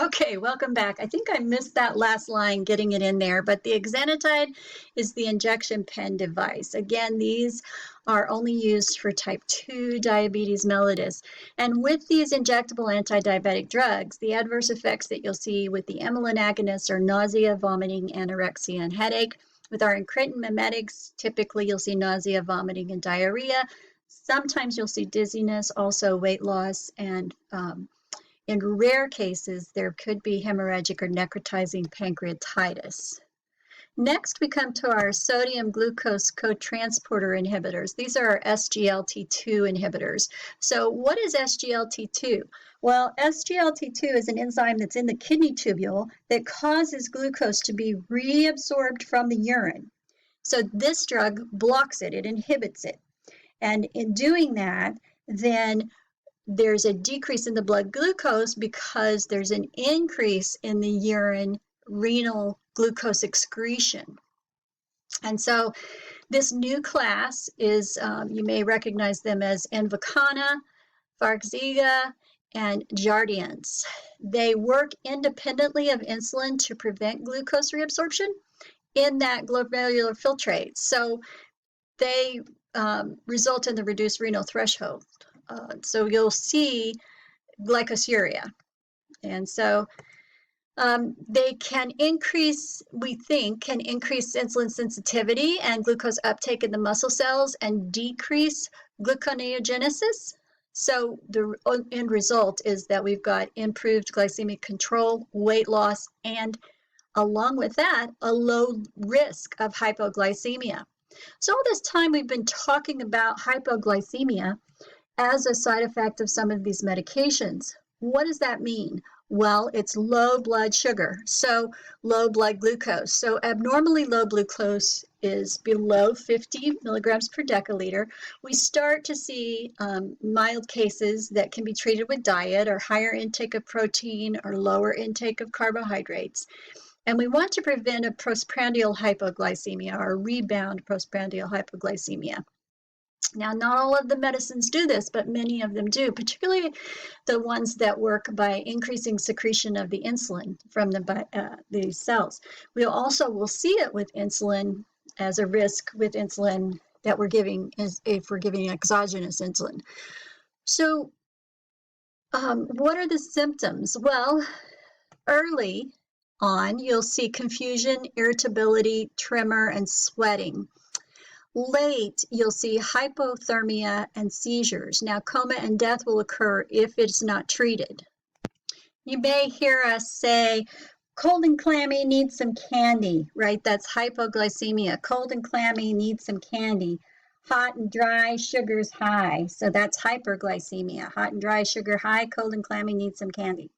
Okay, welcome back. I think I missed that last line, getting it in there, but the exenatide is the injection pen device. Again, these are only used for type 2 diabetes mellitus. And with these injectable anti-diabetic drugs, the adverse effects that you'll see with the amylin agonists are nausea, vomiting, anorexia, and headache. With our incretin mimetics, typically you'll see nausea, vomiting, and diarrhea. Sometimes you'll see dizziness, also weight loss, and in rare cases, there could be hemorrhagic or necrotizing pancreatitis. Next, we come to our sodium glucose cotransporter inhibitors. These are our SGLT2 inhibitors. So what is SGLT2? Well, SGLT2 is an enzyme that's in the kidney tubule that causes glucose to be reabsorbed from the urine. So this drug blocks it, it inhibits it. And in doing that, then there's a decrease in the blood glucose because there's an increase in the urine renal glucose excretion. And so this new class is, you may recognize them as Invokana, Farxiga, and Jardiance. They work independently of insulin to prevent glucose reabsorption in that glomerular filtrate. So they result in the reduced renal threshold. So you'll see glycosuria. And so they can increase, we think, can increase insulin sensitivity and glucose uptake in the muscle cells and decrease gluconeogenesis. So the end result is that we've got improved glycemic control, weight loss, and along with that, a low risk of hypoglycemia. So all this time we've been talking about hypoglycemia as a side effect of some of these medications. What does that mean? Well, it's low blood sugar, so low blood glucose. So abnormally low glucose is below 50 milligrams per deciliter. We start to see mild cases that can be treated with diet or higher intake of protein or lower intake of carbohydrates. And we want to prevent a postprandial hypoglycemia or a rebound postprandial hypoglycemia. Now, not all of the medicines do this, but many of them do, particularly the ones that work by increasing secretion of the insulin from the cells. We also will see it with insulin as a risk with insulin that we're giving if we're giving exogenous insulin. So what are the symptoms? Well, early on, you'll see confusion, irritability, tremor, and sweating. Late, you'll see hypothermia and seizures. Now, coma and death will occur if it's not treated. You may hear us say, cold and clammy, needs some candy, right? That's hypoglycemia. Cold and clammy, needs some candy. Hot and dry, sugar's high. So that's hyperglycemia. Hot and dry, sugar high, cold and clammy, needs some candy.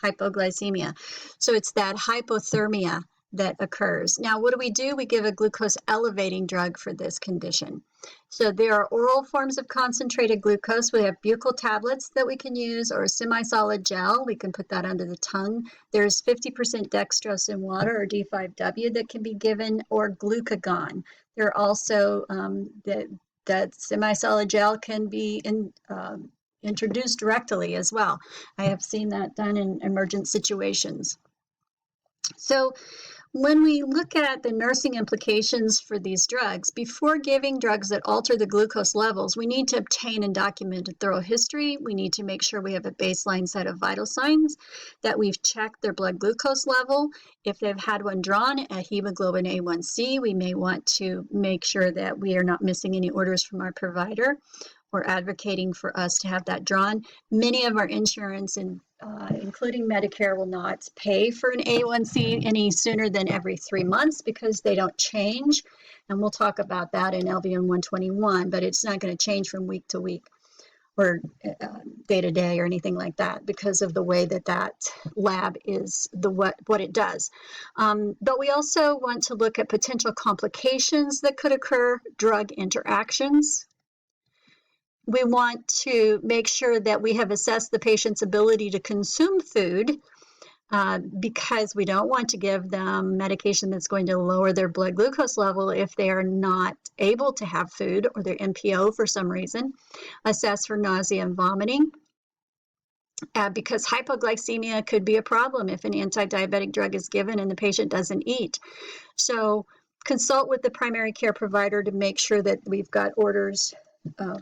Hypoglycemia. So it's that hypothermia that occurs. Now, what do? We give a glucose elevating drug for this condition. So there are oral forms of concentrated glucose. We have buccal tablets that we can use or a semi-solid gel. We can put that under the tongue. There's 50% dextrose in water or D5W that can be given, or glucagon. There are also that semi-solid gel can be introduced rectally as well. I have seen that done in emergent situations. So when we look at the nursing implications for these drugs, before giving drugs that alter the glucose levels, we need to obtain and document a thorough history. We need to make sure we have a baseline set of vital signs, that we've checked their blood glucose level. If they've had one drawn, a hemoglobin A1C, we may want to make sure that we are not missing any orders from our provider or advocating for us to have that drawn. Many of our insurance, including Medicare, will not pay for an A1C any sooner than every 3 months because they don't change. And we'll talk about that in LVN 121, but it's not going to change from week to week or day to day or anything like that because of the way that lab is, what it does. But we also want to look at potential complications that could occur, drug interactions. We want to make sure that we have assessed the patient's ability to consume food because we don't want to give them medication that's going to lower their blood glucose level if they are not able to have food or they're NPO for some reason. Assess for nausea and vomiting. because hypoglycemia could be a problem if an anti-diabetic drug is given and the patient doesn't eat. So consult with the primary care provider to make sure that we've got orders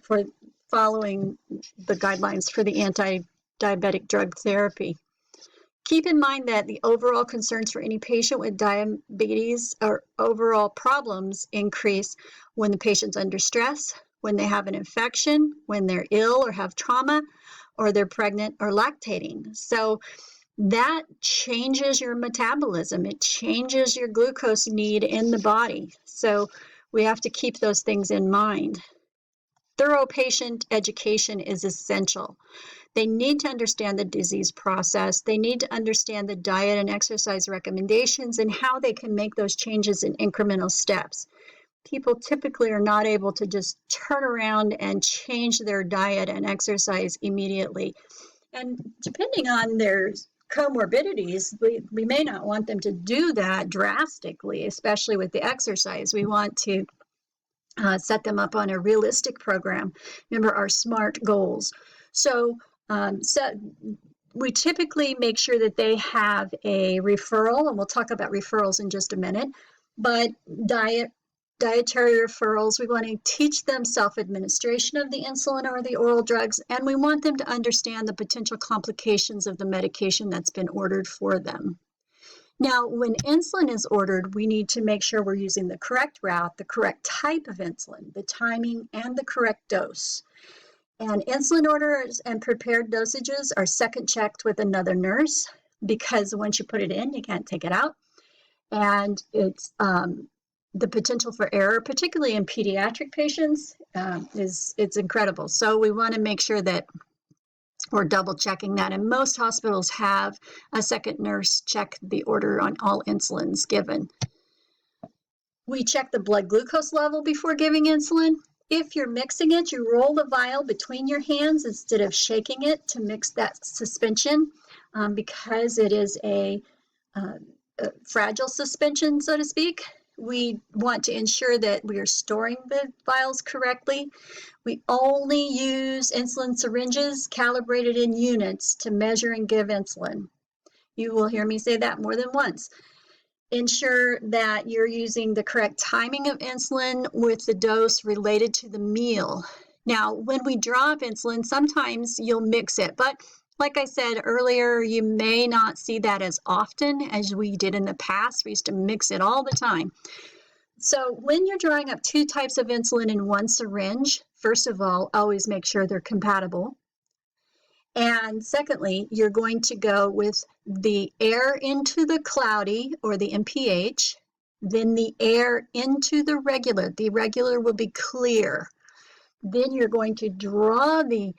for following the guidelines for the anti-diabetic drug therapy. Keep in mind that the overall concerns for any patient with diabetes or overall problems increase when the patient's under stress, when they have an infection, when they're ill or have trauma, or they're pregnant or lactating. So that changes your metabolism. It changes your glucose need in the body. So we have to keep those things in mind. Thorough patient education is essential. They need to understand the disease process. They need to understand the diet and exercise recommendations and how they can make those changes in incremental steps. People typically are not able to just turn around and change their diet and exercise immediately. And depending on their comorbidities, we may not want them to do that drastically, especially with the exercise. We want to set them up on a realistic program. Remember our SMART goals. So we typically make sure that they have a referral, and we'll talk about referrals in just a minute, but dietary referrals, we want to teach them self-administration of the insulin or the oral drugs, and we want them to understand the potential complications of the medication that's been ordered for them. Now, when insulin is ordered, we need to make sure we're using the correct route, the correct type of insulin, the timing, and the correct dose. And insulin orders and prepared dosages are second checked with another nurse, because once you put it in, you can't take it out. And it's the potential for error, particularly in pediatric patients, it's incredible. So we want to make sure that we're double checking that. And most hospitals have a second nurse check the order on all insulins given. We check the blood glucose level before giving insulin. If you're mixing it, you roll the vial between your hands instead of shaking it to mix that suspension, because it is a fragile suspension, so to speak. We want to ensure that we are storing the vials correctly. We only use insulin syringes calibrated in units to measure and give insulin. You will hear me say that more than once. Ensure that you're using the correct timing of insulin with the dose related to the meal. Now, when we drop insulin, sometimes you'll mix it, but like I said earlier, you may not see that as often as we did in the past. We used to mix it all the time. So when you're drawing up two types of insulin in one syringe, first of all, always make sure they're compatible. And secondly, you're going to go with the air into the cloudy or the MPH, then the air into the regular. The regular will be clear. Then you're going to draw the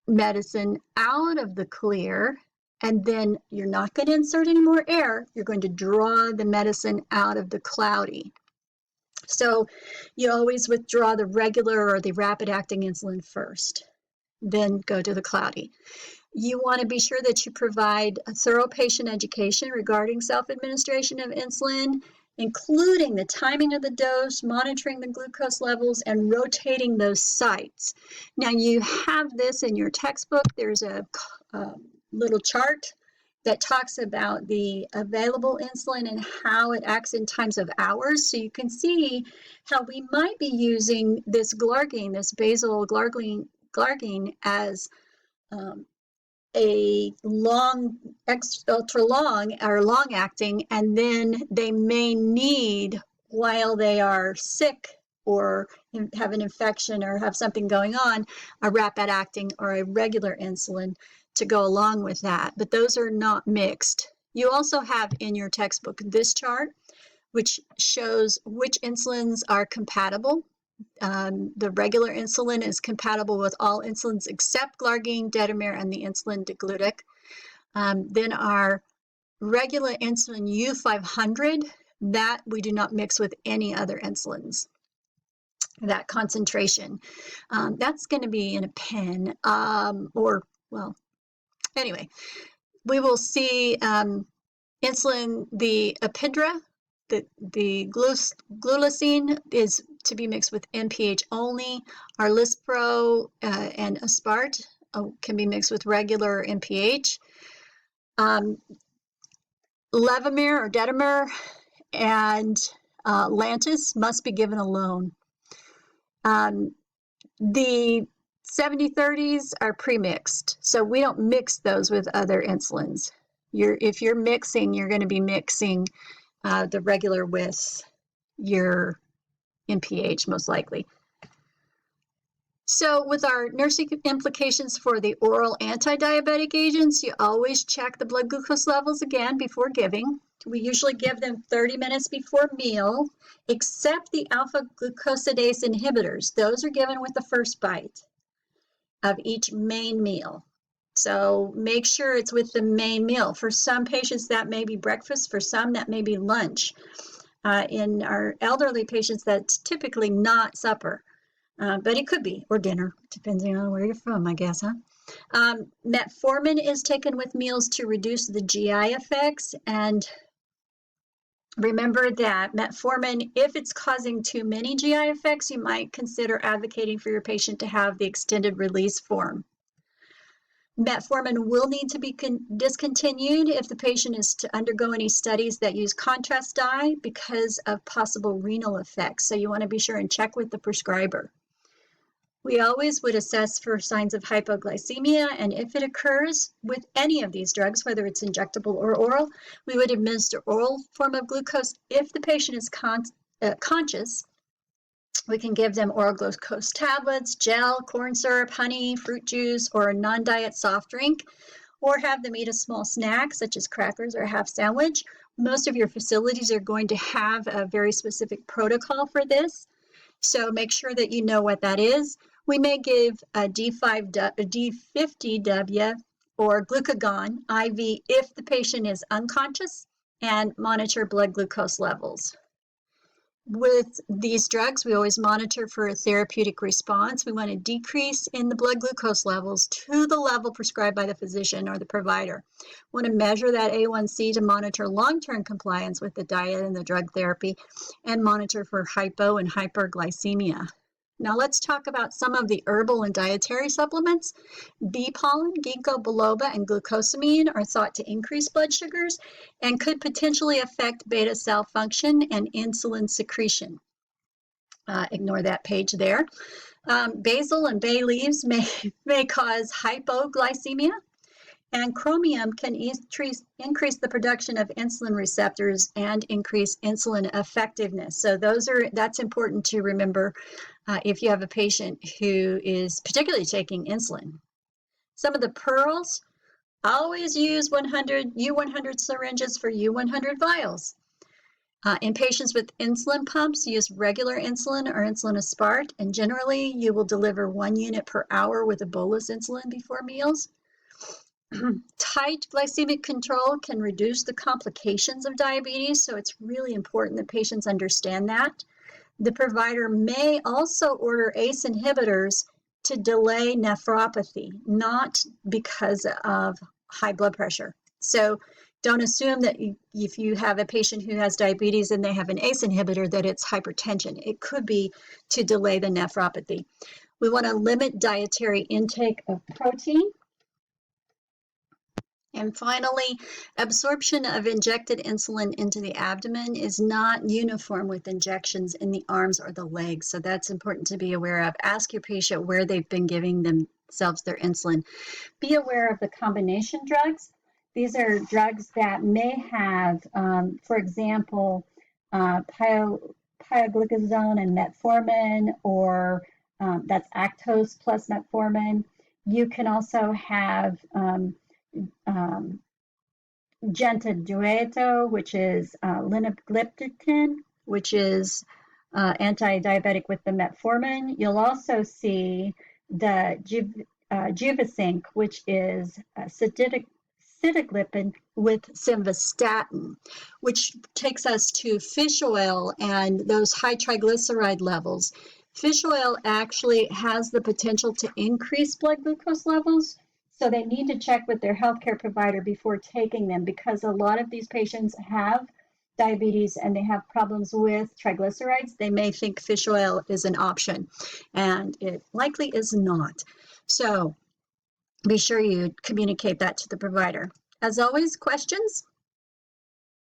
medicine out of the clear, and then you're not going to insert any more air. You're going to draw the medicine out of the cloudy. So you always withdraw the regular or the rapid acting insulin first, then go to the cloudy. You want to be sure that you provide a thorough patient education regarding self-administration of insulin, including the timing of the dose, monitoring the glucose levels, and rotating those sites. Now, you have this in your textbook. There's a little chart that talks about the available insulin and how it acts in times of hours. So you can see how we might be using this glargine, this Basil glargine, as a ultra long or long acting, and then they may need, while they are sick or have an infection or have something going on, a rapid acting or a regular insulin to go along with that. But those are not mixed. You also have in your textbook this chart, which shows which insulins are compatible. The regular insulin is compatible with all insulins except glargine, detamere, and the insulin deglutic. Then our regular insulin U500, that we do not mix with any other insulins. That concentration, that's going to be in a pen, anyway, we will see insulin, the Apidra, the glucosamine is to be mixed with NPH only. Our Lispro and Aspart can be mixed with regular NPH. Levemir or Detamir and Lantus must be given alone. The 70/30s are pre-mixed, so we don't mix those with other insulins. If you're mixing, you're going to be mixing the regular with your NPH most likely. So with our nursing implications for the oral anti-diabetic agents, you always check the blood glucose levels again before giving. We usually give them 30 minutes before meal, except the alpha glucosidase inhibitors. Those are given with the first bite of each main meal. So make sure it's with the main meal. For some patients, that may be breakfast. For some, that may be lunch. In our elderly patients, that's typically not supper. But it could be, or dinner, depending on where you're from, I guess, huh? Metformin is taken with meals to reduce the GI effects. And remember that metformin, if it's causing too many GI effects, you might consider advocating for your patient to have the extended release form. Metformin will need to be discontinued if the patient is to undergo any studies that use contrast dye because of possible renal effects. So you want to be sure and check with the prescriber. We always would assess for signs of hypoglycemia, and if it occurs with any of these drugs, whether it's injectable or oral, we would administer oral form of glucose. If the patient is conscious, we can give them oral glucose tablets, gel, corn syrup, honey, fruit juice, or a non-diet soft drink, or have them eat a small snack such as crackers or a half sandwich. Most of your facilities are going to have a very specific protocol for this, so make sure that you know what that is. We may give a D50W or glucagon IV if the patient is unconscious and monitor blood glucose levels. With these drugs, we always monitor for a therapeutic response. We want to decrease in the blood glucose levels to the level prescribed by the physician or the provider. We want to measure that A1C to monitor long-term compliance with the diet and the drug therapy and monitor for hypo and hyperglycemia. Now let's talk about some of the herbal and dietary supplements. Bee pollen, gingko biloba, and glucosamine are thought to increase blood sugars and could potentially affect beta cell function and insulin secretion. Ignore that page there. Basil and bay leaves may cause hypoglycemia, and chromium can increase the production of insulin receptors and increase insulin effectiveness. So that's important to remember if you have a patient who is particularly taking insulin. Some of the pearls, always use U100 syringes for U100 vials. In patients with insulin pumps, use regular insulin or insulin aspart, and generally you will deliver 1 unit per hour with a bolus insulin before meals. Tight glycemic control can reduce the complications of diabetes, so it's really important that patients understand that. The provider may also order ACE inhibitors to delay nephropathy, not because of high blood pressure. So don't assume that if you have a patient who has diabetes and they have an ACE inhibitor that it's hypertension. It could be to delay the nephropathy. We want to limit dietary intake of protein. And finally, absorption of injected insulin into the abdomen is not uniform with injections in the arms or the legs. So that's important to be aware of. Ask your patient where they've been giving themselves their insulin. Be aware of the combination drugs. These are drugs that may have, for example, pioglitazone and metformin, or that's Actos plus metformin. You can also have Gentadueto, which is linagliptin, which is anti-diabetic with the metformin. You'll also see the Juvasync, which is sitagliptin with simvastatin, which takes us to fish oil and those high triglyceride levels. Fish oil actually has the potential to increase blood glucose levels, so they need to check with their healthcare provider before taking them, because a lot of these patients have diabetes and they have problems with triglycerides. They may think fish oil is an option, and it likely is not. So be sure you communicate that to the provider. As always, questions?